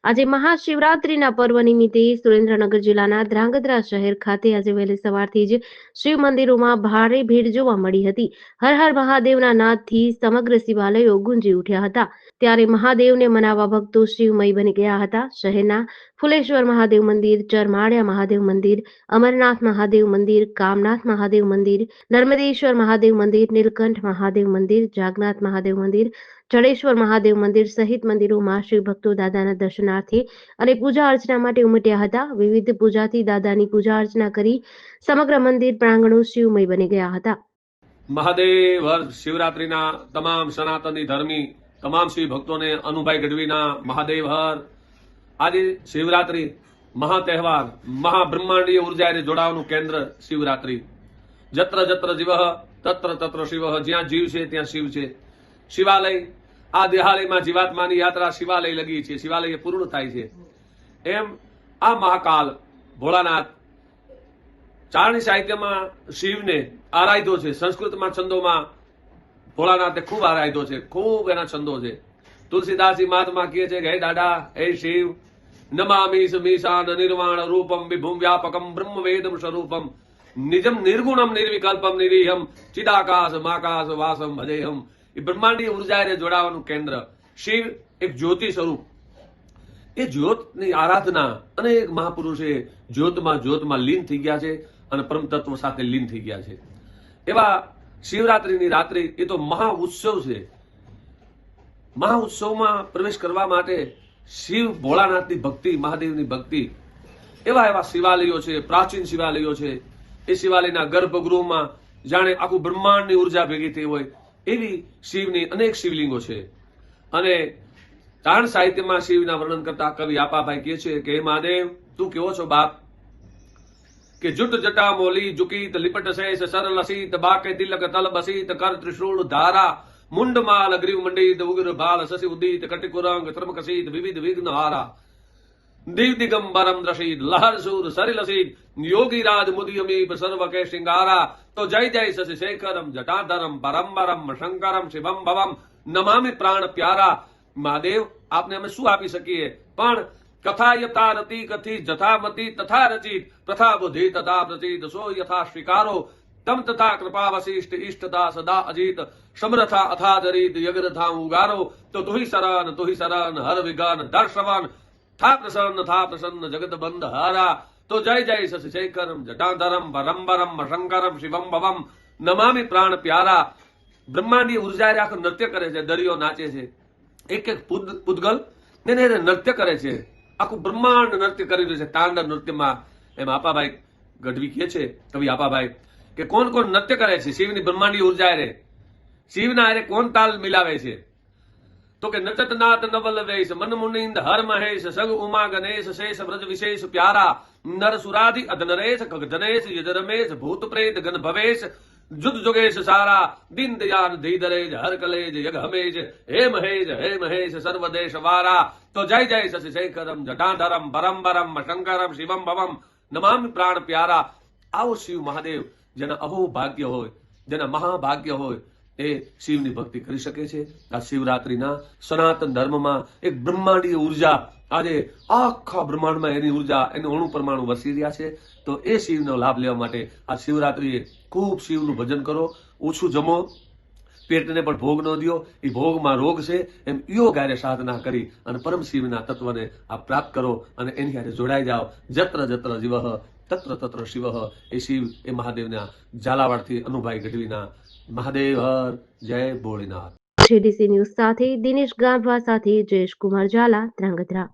આજે મહાશિવરાત્રીના પર્વ નિમિત્તે સુરેન્દ્રનગર જિલ્લાના ધ્રાંગધ્રા શહેર ખાતે આજે વહેલી સવારથી જ શિવ મંદિરોમાં ભારે ભીડ જોવા મળી હતી। હર હર મહાદેવના નાદથી સમગ્ર શિવાલયો ગુંજી ઉઠ્યા હતા। ત્યારે મહાદેવને મનાવવા ભક્તો શિવમય બની ગયા હતા। શહેરના ફુલેશ્વર મહાદેવ મંદિર, ચરમાળિયા મહાદેવ મંદિર, અમરનાથ મહાદેવ મંદિર, કામનાથ મહાદેવ મંદિર, નર્મદેશ્વર મહાદેવ મંદિર, નીલકંઠ મહાદેવ મંદિર, જાગનાથ મહાદેવ મંદિર, જડેશ્વર મહાદેવ મંદિર સહિત મંદિરોમાં શિવ ભક્તો દાદાના દર્શનાર્થે અને પૂજા અર્ચના માટે ઉમટ્યા હતા। વિવિધ પૂજાથી દાદાની પૂજા અર્ચના કરી સમગ્ર મંદિર પ્રાંગણો શિવમય બની ગયા હતા। મહાદેવ હર શિવરાત્રીના તમામ સનાતની ધર્મી તમામ શિવ ભક્તોને અનુભાઈ ગઢવીના મહાદેવ હર। આજે શિવરાત્રી મહા તહેવાર, મહાબ્રહ્માંડીય ઉર્જાએ જોડાવાનું કેન્દ્ર શિવરાત્રી। જત્ર જત્ર જીવ તત્ર તત્ર શિવ, જ્યાં જીવ છે ત્યાં શિવ છે। શિવાલય, આ દેહાલયમાં જીવાત્માની યાત્રા શિવાલય લગી છે, શિવાલય પૂર્ણ થાય છે। એમ આ મહાકાલ ભોળાનાથ ચારણી સાહિત્યમાં શિવને આરાધ્યો છે। સંસ્કૃતમાં છંદોમાં ભોળાનાથે ખૂબ આરાધ્યો છે, ખૂબ એના છંદો છે। તુલસીદાસજી મહાત્મા કહે છે કે હે દાદા, હે શિવ, નમામીશ મીશાન નિર્વાણ રૂપમ વિભુમ વ્યાપકમ બ્રહ્મ વેદમ સ્વરૂપમ નિજમ નિર્ગુણમ નિર્વિકલ્પમ નિરીહમ ચિદાકાશ માકાશ વાસમ ભજેહમ। એ બ્રહ્માંડીય ઉર્જાએ જોડાવાનું કેન્દ્ર શિવ એક જ્યોતિ સ્વરૂપ। એ જ્યોતની આરાધના અનેક મહાપુરુષે જ્યોતમાં લીન થઈ ગયા છે અને પરમ તત્વ સાથે લીન થઈ ગયા છે। એવા શિવરાત્રીની રાત્રિ એ તો મહા ઉત્સવ છે। મહા ઉત્સવમાં પ્રવેશ કરવા માટે શિવ ભોળાનાથની ભક્તિ, મહાદેવની ભક્તિ, એવા શિવાલયો છે, પ્રાચીન શિવાલયો છે। એ શિવાલયના ગર્ભગૃહમાં જાણે આખું બ્રહ્માંડની ઉર્જા ભેગી થઈ હોય એવી શિવની અનેક શિવલિંગો છે। અને ચારણ સાહિત્યમાં શિવના વર્ણન કરતા કવિ આપાભાઈ કહે છે કે હે મહાદેવ, તું કેવો છો બાપ, કે જુટ જટા મોલી જુકીત લિપટ શેષ સરલ અસીત બાકે તિલક તલ બસીત કર ત્રિશૂળ ધારા મુંડ માલ ગ્રીવ મંડિત ઉગ્ર ભાલ શશી ઉદિત કટિકુરંગ ત્રમકસીત વિવિધ વિઘ્ન હારા દિવ દિગંબરમ દ્રશીત લહર સુર સરિલસીત યોગી રાજ મુદિયમીપ સર્વ કે શ્રૃંગારા। તો જય જય શશી શેખરમ જટાધરમ પરમ્બરમ શંકરમ શિવમ ભવમ નમામિ પ્રાણ પ્યારા। મહાદેવ, આપને અમે શું આપી શકીએ, પણ કથા યથા રતિ કથિત જથામતી તથા રચિત પ્રથા બુદ્ધિ તથા પ્રચિત સો યથા સ્વીકારો તમ તથા કૃપા વશિષ્ઠ ઇષ્ટતા સદા અજીત સમરથા અથા જરિત યગરથા ઉગારો। તો તુહી શરણ હર વિઘન દર શ્રવણ થા પ્રસન્ન જગત બંધ હારા। તો જય જય શશી શેખરમ જટાધરમ પરમ્બરમ શંકરમ શિવમ ભવમ નમામિ પ્રાણ પ્યારા। બ્રહ્માંડીય ઉર્જા આખું નૃત્ય કરે છે, દરિયો નાચે છે, એક એક પૂતગલ એને નૃત્ય કરે છે, આખું બ્રહ્માંડ નૃત્ય કરી રહ્યું છે તાંડવ નૃત્યમાં। એમ આપાભાઈ ગઢવી કહે છે, કવિ આપાભાઈ, કે કોણ કોણ નૃત્ય કરે છે શિવની બ્રહ્માંડીય ઉર્જા રે, શિવના અરે કોણ તાલ મિલાવે છે, તો કે નચત નાથ નવલ વેશ મન મુનિંદ હર મહેશ સગ ઉમા ગણેશ શેષ વ્રજ વિશેષ પ્યારા। નર સુરાધિ અધ નરેશ ખગ જનેશ યજ રમેશ ભૂત પ્રેત ગણ ભવેશ जुद जुगेश सारा दिन दयान धीधरेज हर कलेज यग हमेज हे महेश सर्वदेश वारा। तो जय जय शशि शेखरम जटाधरम परम्बरम शंकरम शिवम भवम नमामि प्राण प्यारा। आओ शिव महादेव जेना अहो भाग्य होय, जेना महाभाग्य होय એ શિવની ભક્તિ કરી શકે છે। આ શિવરાત્રીના સનાતન ધર્મમાં એક બ્રહ્માંડીય ઉર્જા, આજે આખા બ્રહ્માંડમાં એની ઉર્જા, એનું અણુ પરમાણુ વસી રહ્યા છે। તો એ શિવનો લાભ લેવા માટે આ શિવરાત્રીએ ખૂબ શિવનું ભજન કરો, ઓછું જમો, પેટને પણ ભોગ ન દો, એ ભોગમાં રોગ છે, એમ યોગ હારે સાધના કરી અને પરમ શિવના તત્વને આ પ્રાપ્ત કરો અને એની હારે જોડાઈ જાઓ। જત્ર જત્ર જીવ તત્ર તત્ર શિવ। એ શિવ એ મહાદેવના ઝાલાવાડથી અનુભાઈ ગઢવીના મહાદેવ હર। જય ભોળીનાથ। જેડીસી ન્યૂઝ સાથે દિનેશ ગામવા સાથે જયેશ કુમાર ઝાલા, ધ્રાંગધ્રા।